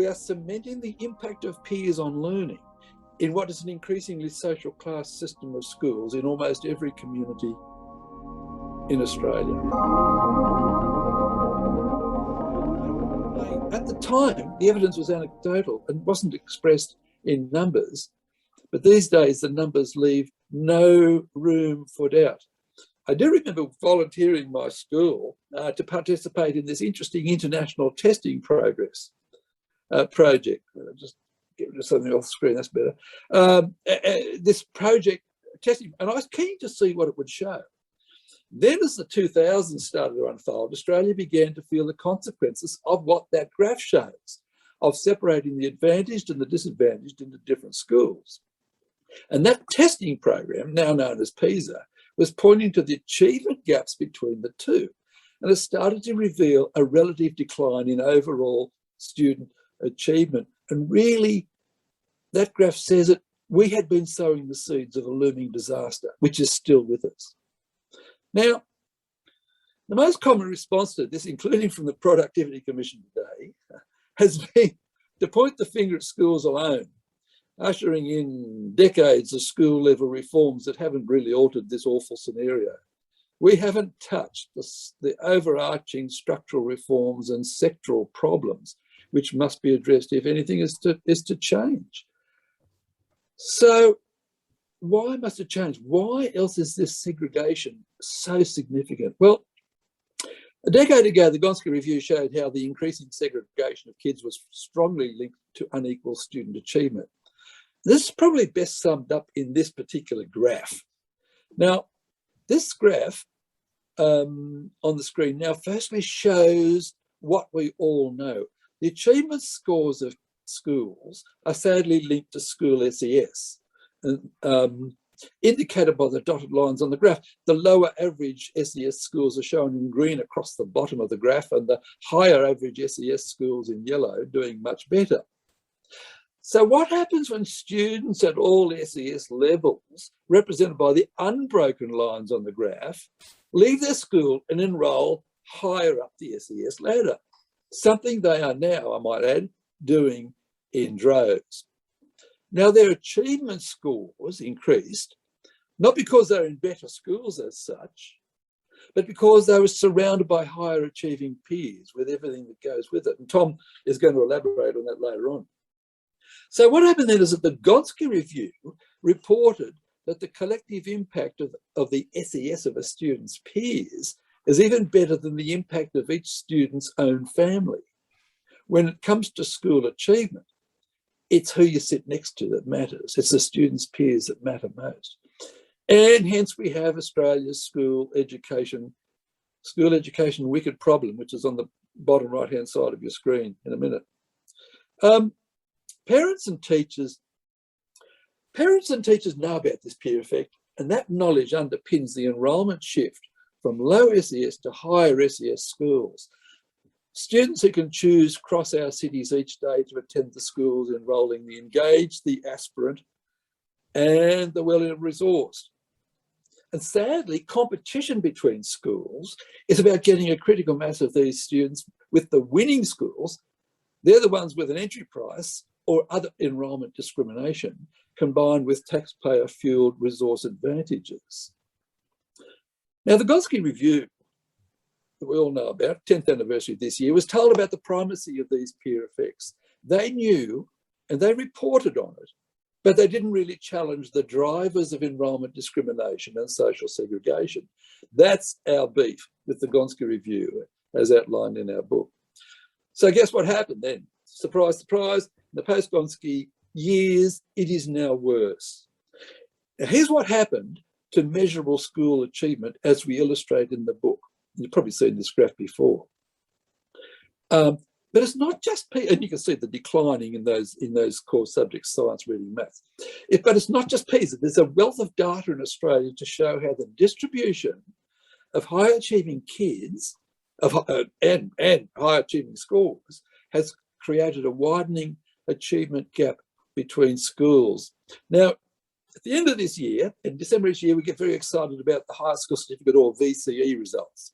we are cementing the impact of peers on learning in what is an increasingly social class system of schools in almost every community in Australia. At the time, the evidence was anecdotal and wasn't expressed in numbers, but these days the numbers leave no room for doubt. I do remember volunteering my school to participate in this interesting international testing project. Just get rid of something off the screen, that's better. This project testing, and I was keen to see what it would show. Then as the 2000s started to unfold, Australia began to feel the consequences of what that graph shows, of separating the advantaged and the disadvantaged into different schools. And that testing program, now known as PISA, was pointing to the achievement gaps between the two. And it started to reveal a relative decline in overall student achievement. And really, that graph says that we had been sowing the seeds of a looming disaster, which is still with us. Now, the most common response to this, including from the Productivity Commission today, has been to point the finger at schools alone, ushering in decades of school-level reforms that haven't really altered this awful scenario. We haven't touched the overarching structural reforms and sectoral problems which must be addressed if anything is to change. So why must it change? Why else is this segregation so significant? Well, a decade ago, the Gonski review showed how the increasing segregation of kids was strongly linked to unequal student achievement. This is probably best summed up in this particular graph. Now, this graph on the screen now firstly shows what we all know. The achievement scores of schools are sadly linked to school SES, indicated by the dotted lines on the graph. The lower average SES schools are shown in green across the bottom of the graph, and the higher average SES schools in yellow doing much better. So what happens when students at all SES levels, represented by the unbroken lines on the graph, leave their school and enrol higher up the SES ladder? Something they are now, I might add, doing in droves. Now, their achievement scores increased, not because they're in better schools as such, but because they were surrounded by higher achieving peers with everything that goes with it. And Tom is going to elaborate on that later on. So what happened then is that the Gonski review reported that the collective impact of the SES of a student's peers is even better than the impact of each student's own family. When it comes to school achievement, it's who you sit next to that matters. It's the student's peers that matter most. And hence we have Australia's school education wicked problem, which is on the bottom right-hand side of your screen in a minute. Parents and teachers know about this peer effect, and that knowledge underpins the enrolment shift from low SES to higher SES schools. Students who can choose cross our cities each day to attend the schools enrolling the engaged, the aspirant, and the well-resourced. And sadly, competition between schools is about getting a critical mass of these students with the winning schools. They're the ones with an entry price or other enrolment discrimination, combined with taxpayer-fueled resource advantages. Now, the Gonski review that we all know about, 10th anniversary this year, was told about the primacy of these peer effects. They knew and they reported on it, but they didn't really challenge the drivers of enrolment discrimination and social segregation. That's our beef with the Gonski review, as outlined in our book. So guess what happened then? Surprise, surprise, in the post-Gonski years, it is now worse. Now, here's what happened to measurable school achievement as we illustrate in the book. You've probably seen this graph before. But it's not just, and you can see the declining in those core subjects, science, reading, maths. But it's not just PISA. There's a wealth of data in Australia to show how the distribution of high achieving kids and high achieving scores has created a widening achievement gap between schools. Now, at the end of this year, in December this year, we get very excited about the higher school certificate or VCE results.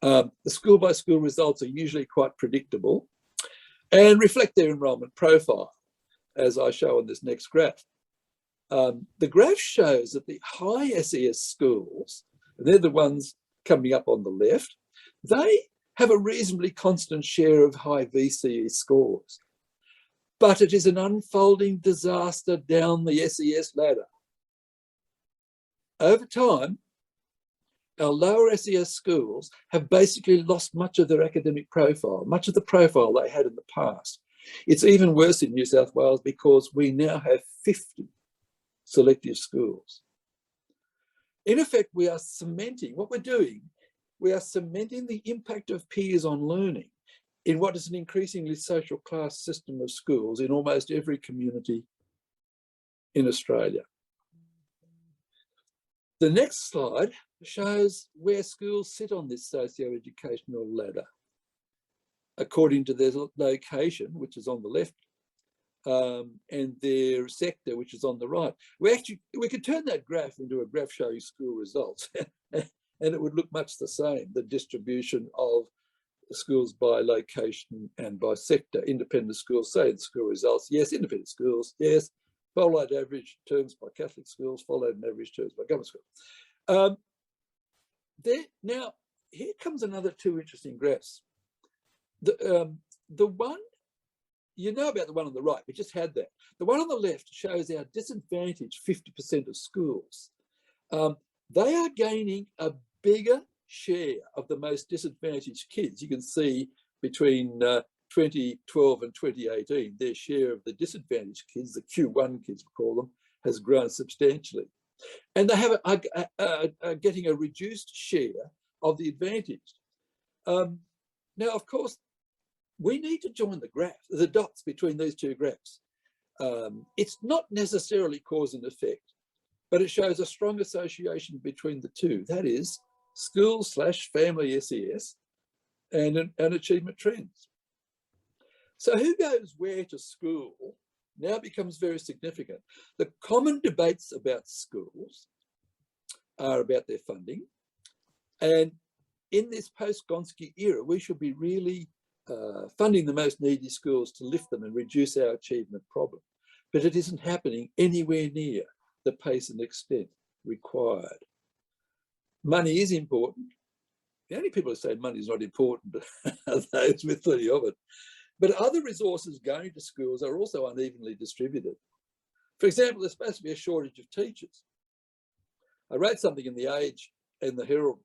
The school by school results are usually quite predictable. and reflect their enrolment profile, as I show on this next graph. The graph shows that the high SES schools, and they're the ones coming up on the left, they have a reasonably constant share of high VCE scores. But it is an unfolding disaster down the SES ladder. Over time, our lower SES schools have basically lost much of their academic profile, much of the profile they had in the past. It's even worse in New South Wales because we now have 50 selective schools. In effect, we are cementing, what we're doing, we are cementing the impact of peers on learning in what is an increasingly social class system of schools in almost every community in Australia. The next slide shows where schools sit on this socio-educational ladder according to their location, which is on the left, and their sector, which is on the right. We could turn that graph into a graph showing school results and it would look much the same, the distribution of schools by location and by sector. Independent schools, say the school results, yes. Independent schools, yes. Followed average terms by Catholic schools, followed in average terms by government schools. Now, here comes another two interesting graphs. The one, you know about the one on the right, we just had that. The one on the left shows our disadvantaged 50% of schools. They are gaining a bigger share of the most disadvantaged kids. You can see between 2012 and 2018, their share of the disadvantaged kids, the Q1 kids we call them, has grown substantially. And they are getting a reduced share of the advantaged. Now, of course, we need to join the dots between these two graphs. It's not necessarily cause and effect, but it shows a strong association between the two. That is, school/family SES and achievement trends. So who goes where to school now becomes very significant. The common debates about schools are about their funding. And in this post-Gonski era, we should be really funding the most needy schools to lift them and reduce our achievement problem. But it isn't happening anywhere near the pace and extent required. Money is important. The only people who say money is not important are those with plenty of it. But other resources going to schools are also unevenly distributed. For example, there's supposed to be a shortage of teachers. I wrote something in The Age and the Herald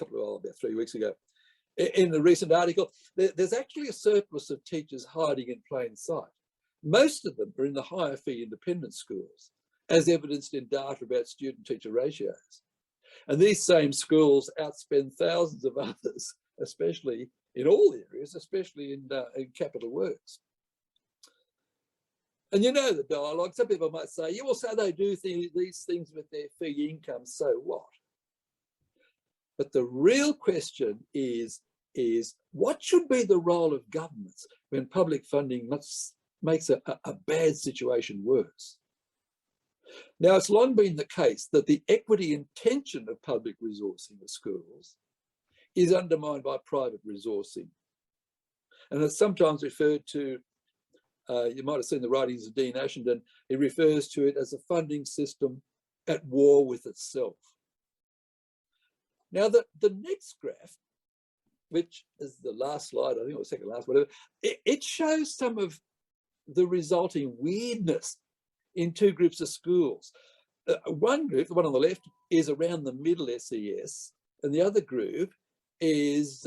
about 3 weeks ago. In a recent article, there's actually a surplus of teachers hiding in plain sight. Most of them are in the higher fee independent schools, as evidenced in data about student-teacher ratios. And these same schools outspend thousands of others, especially in all areas, especially in capital works. And you know the dialogue. Some people might say, yeah, well, so they do these things with their fee income, so what? But the real question is what should be the role of governments when public funding makes a bad situation worse? Now, it's long been the case that the equity intention of public resourcing of schools is undermined by private resourcing. And it's sometimes referred to, you might have seen the writings of Dean Ashenden, he refers to it as a funding system at war with itself. Now, the next graph, which is the last slide, I think, or second last, whatever, it shows some of the resulting weirdness in two groups of schools. One group, the one on the left, is around the middle SES, and the other group is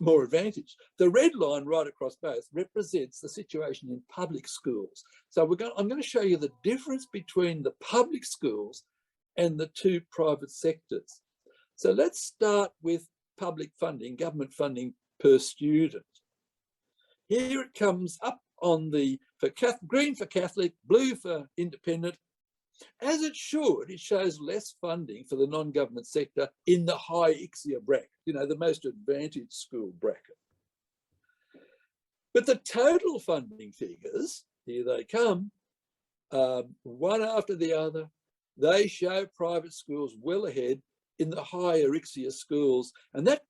more advantaged. The red line right across both represents the situation in public schools. So I'm going to show you the difference between the public schools and the two private sectors. So let's start with public funding, government funding per student. Here it comes up on the green for Catholic, blue for independent. As it should, it shows less funding for the non-government sector in the high ICSIA bracket, you know, the most advantaged school bracket. But the total funding figures, here they come, one after the other, they show private schools well ahead in the higher ICSIA schools. And that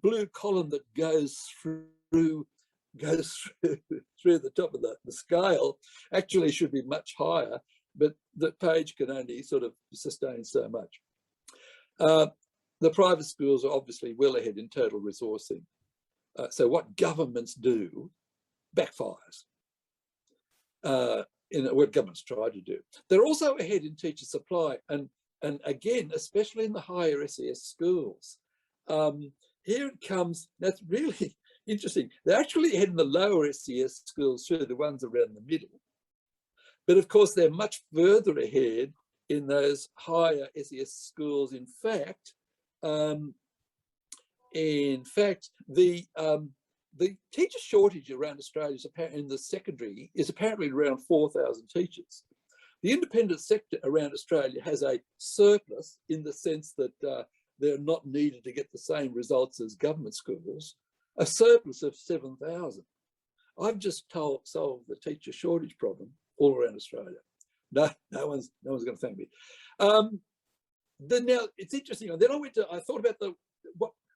blue column that goes through goes through the top of the scale actually should be much higher, but the page can only sort of sustain so much. The private schools are obviously well ahead in total resourcing. So what governments do backfires in what governments try to do. They're also ahead in teacher supply, and again, especially in the higher SES schools. Here it comes, that's really interesting. They're actually ahead in the lower SES schools through the ones around the middle. But of course, they're much further ahead in those higher SES schools. In fact, the teacher shortage around Australia is apparently in the secondary is apparently around 4,000 teachers. The independent sector around Australia has a surplus in the sense that they're not needed to get the same results as government schools, a surplus of 7,000. I've just solved the teacher shortage problem all around Australia. No one's going to thank me. Then now it's interesting. And then I thought about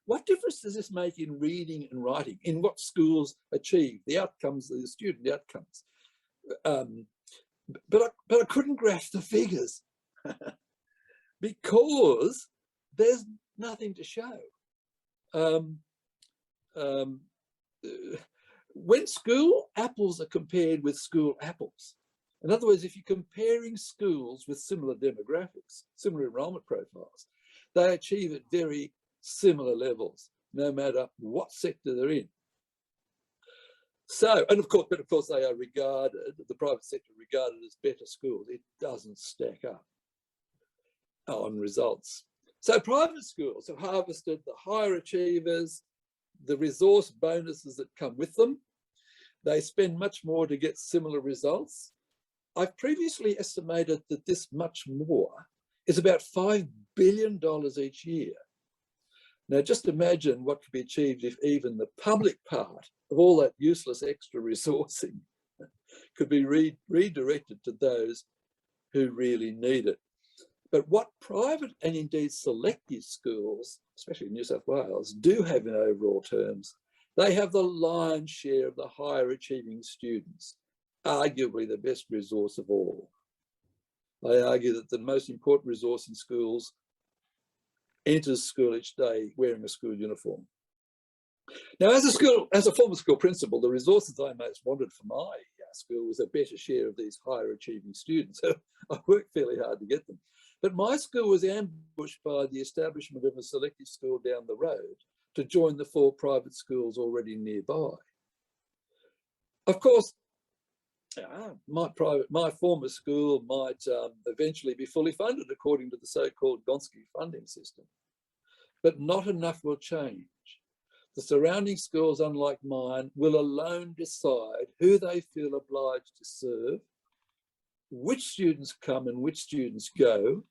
what difference does this make in reading and writing, in what schools achieve, the outcomes, the student outcomes. But I couldn't graph the figures because there's nothing to show. When school apples are compared with school apples, in other words, if you're comparing schools with similar demographics, similar enrolment profiles, they achieve at very similar levels, no matter what sector they're in. So, but of course they are regarded, the private sector regarded as better schools. It doesn't stack up on results. So private schools have harvested the higher achievers, the resource bonuses that come with them. They spend much more to get similar results. I've previously estimated that this much more is about $5 billion each year. Now, just imagine what could be achieved if even the public part of all that useless extra resourcing could be redirected to those who really need it. But what private and indeed selective schools, especially in New South Wales, do have in overall terms, they have the lion's share of the higher achieving students, arguably the best resource of all. I argue that the most important resource in schools enters school each day wearing a school uniform. Now, as a former school principal, the resources I most wanted for my school was a better share of these higher achieving students. I worked fairly hard to get them. But my school was ambushed by the establishment of a selective school down the road to join the 4 private schools already nearby. Of course, my former school might eventually be fully funded according to the so-called Gonski funding system, but not enough will change. The surrounding schools, unlike mine, will alone decide who they feel obliged to serve, which students come and which students go,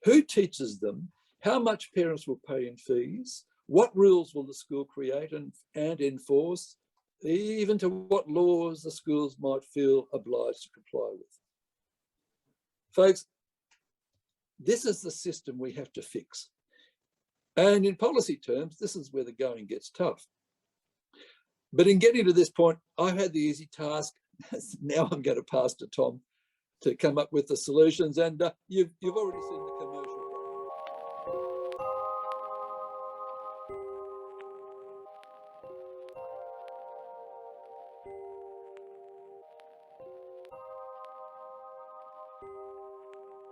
who teaches them, how much parents will pay in fees, what rules will the school create and enforce, even to what laws the schools might feel obliged to comply with. Folks, this is the system we have to fix. And in policy terms, this is where the going gets tough. But in getting to this point, I've had the easy task. Now I'm going to pass to Tom to come up with the solutions. And you've already seen the commercial.